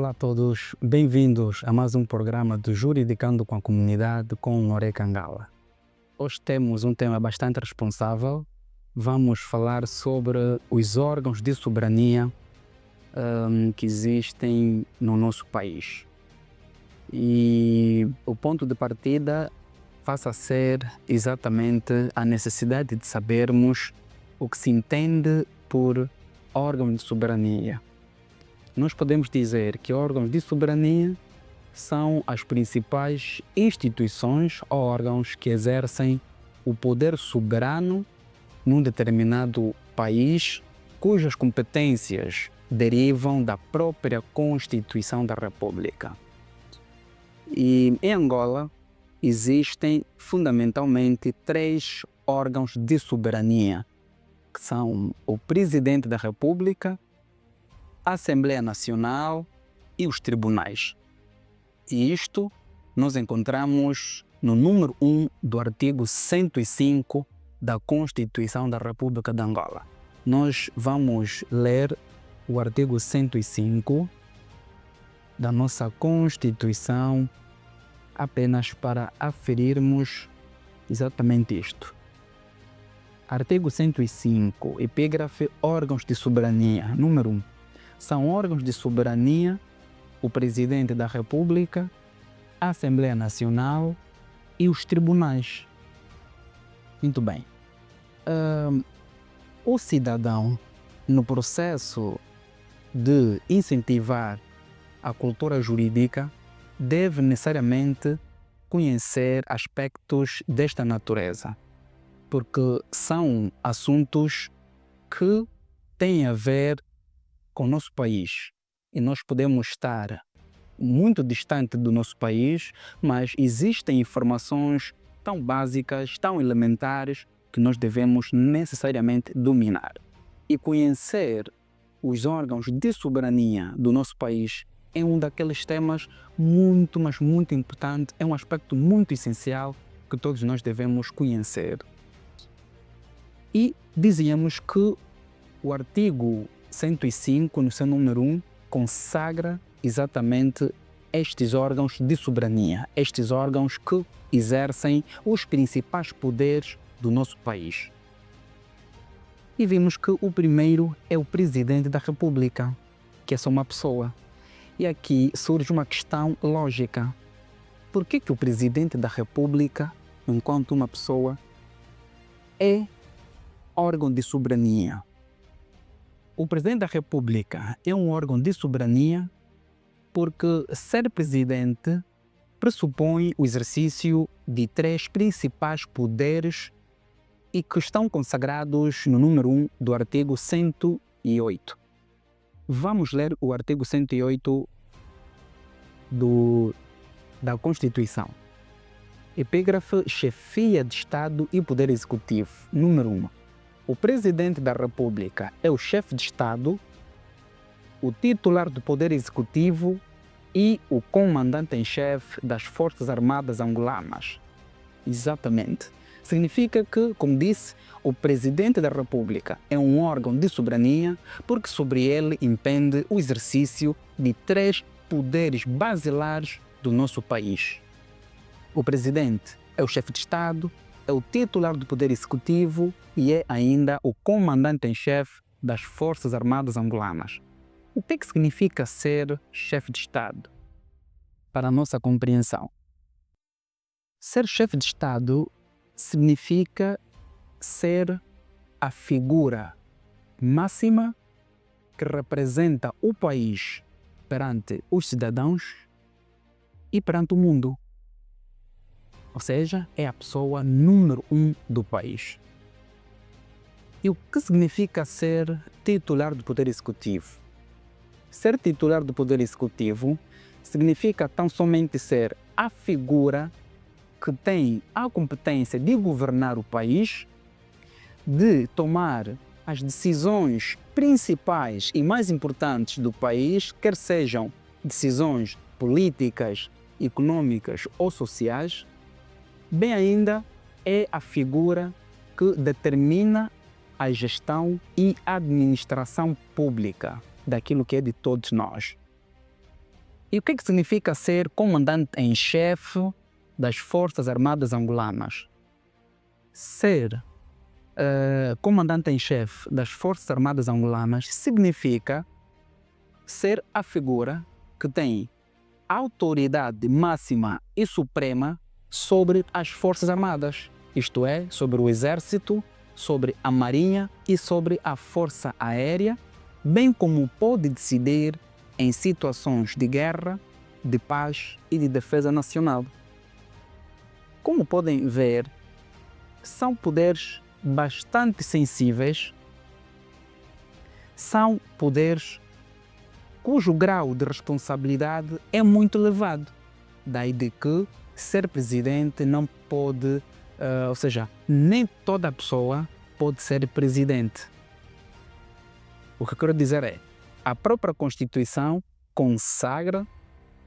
Olá a todos, bem-vindos a mais um programa do Juridicando com a Comunidade com Noré Kangala. Hoje temos um tema bastante responsável. Vamos falar sobre os órgãos de soberania que existem no nosso país. E o ponto de partida passa a ser exatamente a necessidade de sabermos o que se entende por órgão de soberania. Nós podemos dizer que órgãos de soberania são as principais instituições ou órgãos que exercem o poder soberano num determinado país, cujas competências derivam da própria Constituição da República. E em Angola existem fundamentalmente 3 órgãos de soberania, que são o Presidente da República, a Assembleia Nacional e os tribunais. E isto nós encontramos no número 1 do artigo 105 da Constituição da República de Angola. Nós vamos ler o artigo 105 da nossa Constituição apenas para aferirmos exatamente isto. Artigo 105, epígrafe órgãos de soberania. Número 1. São órgãos de soberania o Presidente da República, a Assembleia Nacional e os tribunais. Muito bem. O cidadão, no processo de incentivar a cultura jurídica, deve necessariamente conhecer aspectos desta natureza, porque são assuntos que têm a ver com o nosso país. E nós podemos estar muito distante do nosso país, mas existem informações tão básicas, tão elementares, que nós devemos necessariamente dominar. E conhecer os órgãos de soberania do nosso país é um daqueles temas muito, mas muito importante, é um aspecto muito essencial que todos nós devemos conhecer. E dizíamos que o artigo 105, no seu número 1, consagra exatamente estes órgãos de soberania, estes órgãos que exercem os principais poderes do nosso país. E vimos que o primeiro é o Presidente da República, que é só uma pessoa. E aqui surge uma questão lógica. Por que o Presidente da República, enquanto uma pessoa, é órgão de soberania? O Presidente da República é um órgão de soberania porque ser presidente pressupõe o exercício de 3 principais poderes e que estão consagrados no número 1 do artigo 108. Vamos ler o artigo 108 da Constituição. Epígrafe: chefia de Estado e Poder Executivo. Número 1. O Presidente da República é o chefe de Estado, o titular do Poder Executivo e o comandante em chefe das Forças Armadas Angolanas. Exatamente. Significa que, como disse, o Presidente da República é um órgão de soberania porque sobre ele impende o exercício de 3 poderes basilares do nosso país. O Presidente é o chefe de Estado, é o titular do Poder Executivo e é ainda o comandante em chefe das Forças Armadas Angolanas. O que significa ser chefe de Estado? Para a nossa compreensão. Ser chefe de Estado significa ser a figura máxima que representa o país perante os cidadãos e perante o mundo. Ou seja, é a pessoa número 1 do país. E o que significa ser titular do Poder Executivo? Ser titular do Poder Executivo significa tão somente ser a figura que tem a competência de governar o país, de tomar as decisões principais e mais importantes do país, quer sejam decisões políticas, econômicas ou sociais, bem ainda é a figura que determina a gestão e administração pública daquilo que é de todos nós. E o que significa ser comandante em chefe das Forças Armadas Angolanas? Ser comandante em chefe das Forças Armadas Angolanas significa ser a figura que tem autoridade máxima e suprema sobre as Forças Armadas, isto é, sobre o Exército, sobre a Marinha e sobre a Força Aérea, bem como pode decidir em situações de guerra, de paz e de defesa nacional. Como podem ver, são poderes bastante sensíveis, são poderes cujo grau de responsabilidade é muito elevado. Daí de que ser presidente não pode, ou seja, nem toda pessoa pode ser presidente. O que eu quero dizer é, a própria Constituição consagra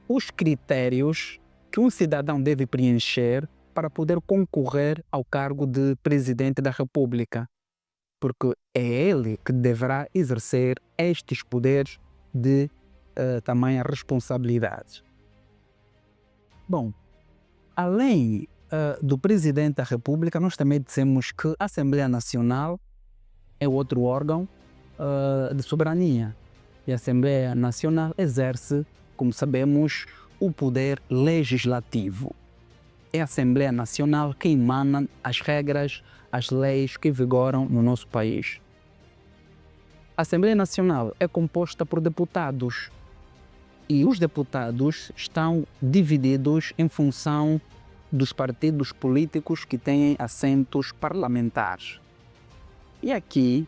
os critérios que um cidadão deve preencher para poder concorrer ao cargo de presidente da República, porque é ele que deverá exercer estes poderes de tamanha responsabilidade. Bom, além do Presidente da República, nós também dissemos que a Assembleia Nacional é outro órgão de soberania. E a Assembleia Nacional exerce, como sabemos, o poder legislativo. É a Assembleia Nacional que emana as regras, as leis que vigoram no nosso país. A Assembleia Nacional é composta por deputados e os deputados estão divididos em função dos partidos políticos que têm assentos parlamentares. E aqui,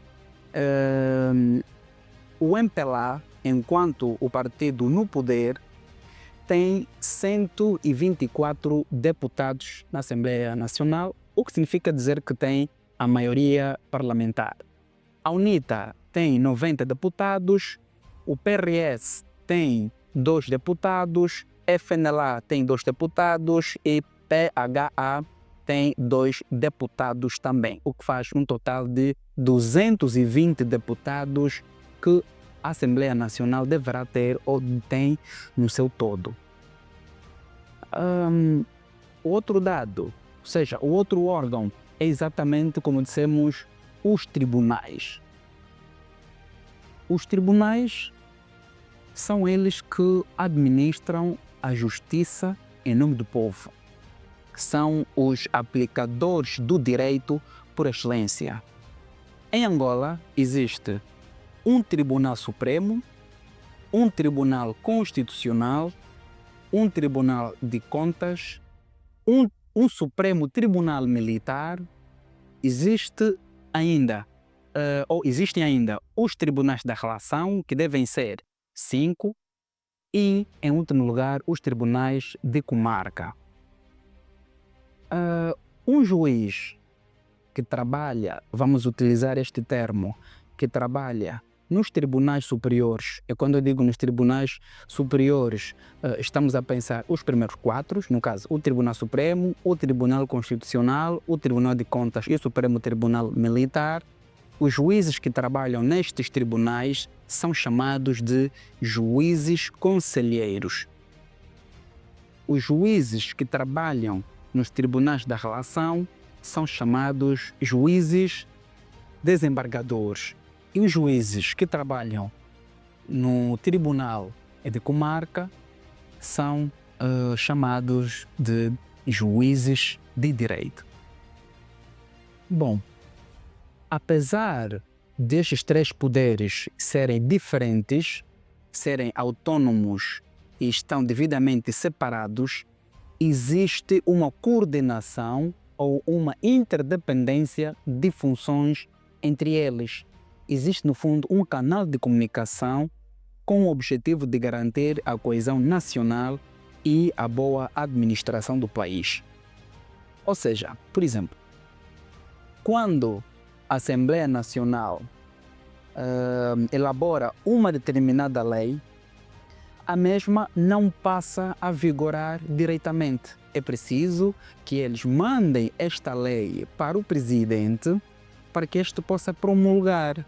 o MPLA, enquanto o partido no poder, tem 124 deputados na Assembleia Nacional, o que significa dizer que tem a maioria parlamentar. A UNITA tem 90 deputados, o PRS tem 2 deputados, FNLA tem 2 deputados e PHA tem 2 deputados também, o que faz um total de 220 deputados que a Assembleia Nacional deverá ter ou tem no seu todo. O outro dado, ou seja, o outro órgão é exatamente como dissemos, os tribunais. Os tribunais são eles que administram a justiça em nome do povo. São os aplicadores do direito por excelência. Em Angola existe um Tribunal Supremo, um Tribunal Constitucional, um Tribunal de Contas, um Supremo Tribunal Militar. Existem ainda os Tribunais da Relação, que devem ser 5, e, em último lugar, os Tribunais de Comarca. Um juiz que trabalha, vamos utilizar este termo, que trabalha nos tribunais superiores, e quando eu digo nos tribunais superiores, estamos a pensar os primeiros 4, no caso o Tribunal Supremo, o Tribunal Constitucional, o Tribunal de Contas e o Supremo Tribunal Militar. Os juízes que trabalham nestes tribunais são chamados de juízes conselheiros. Os juízes que trabalham nos tribunais da relação são chamados juízes desembargadores. E os juízes que trabalham no tribunal de comarca são chamados de juízes de direito. Bom, apesar destes 3 poderes serem diferentes, serem autônomos e estão devidamente separados, existe uma coordenação ou uma interdependência de funções entre eles. Existe, no fundo, um canal de comunicação com o objetivo de garantir a coesão nacional e a boa administração do país. Ou seja, por exemplo, quando a Assembleia Nacional elabora uma determinada lei, a mesma não passa a vigorar diretamente. É preciso que eles mandem esta lei para o presidente para que este possa promulgar.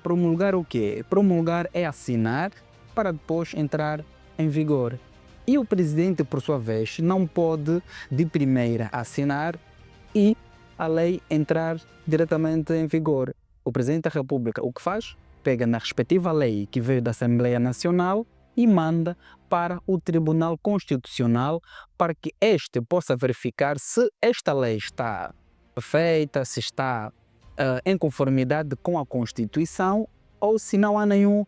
Promulgar o quê? Promulgar é assinar para depois entrar em vigor. E o presidente, por sua vez, não pode de primeira assinar e a lei entrar diretamente em vigor. O presidente da República o que faz? Pega na respectiva lei que veio da Assembleia Nacional e manda para o Tribunal Constitucional para que este possa verificar se esta lei está perfeita, se está em conformidade com a Constituição ou se não há nenhum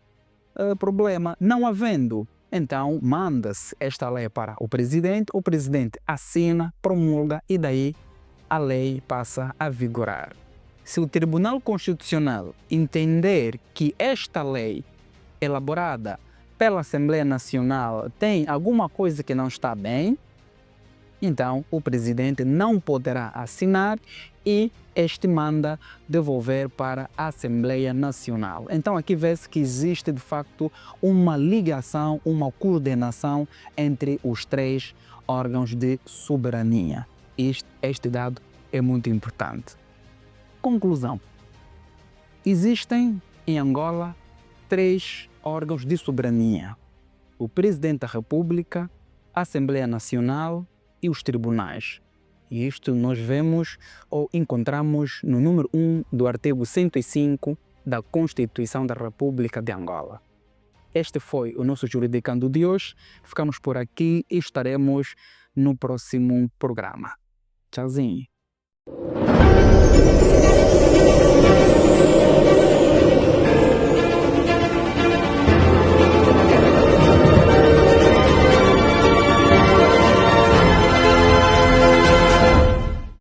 problema. Não havendo, então manda-se esta lei para o presidente assina, promulga e daí a lei passa a vigorar. Se o Tribunal Constitucional entender que esta lei elaborada pela Assembleia Nacional tem alguma coisa que não está bem, então o presidente não poderá assinar e este manda devolver para a Assembleia Nacional. Então aqui vê-se que existe de facto uma ligação, uma coordenação entre os três órgãos de soberania. Este dado é muito importante. Conclusão. Existem em Angola 3 órgãos de soberania: o Presidente da República, a Assembleia Nacional e os tribunais. E isto nós vemos ou encontramos no número 1 do artigo 105 da Constituição da República de Angola. Este foi o nosso Juridicando de hoje. Ficamos por aqui e estaremos no próximo programa. Tchauzinho.